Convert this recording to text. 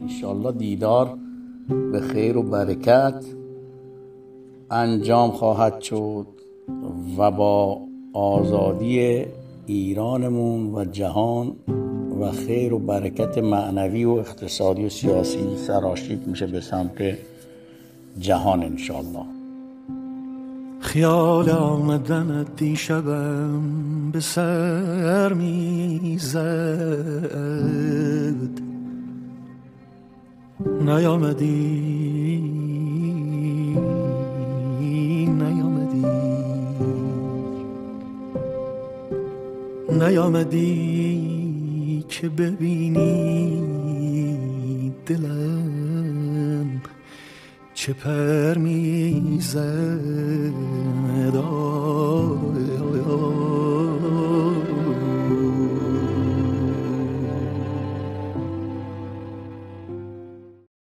انشالله دیدار به خیر و برکت انجام خواهد شد و با آزادی ایرانمون و جهان و خیر و برکت معنوی و اقتصادی و سیاسی سراشیب میشه به سمت جهان انشالله. خیال آمدن دیشبم به سر میزد، نیامدی که ببینی دلم چه پر میزد.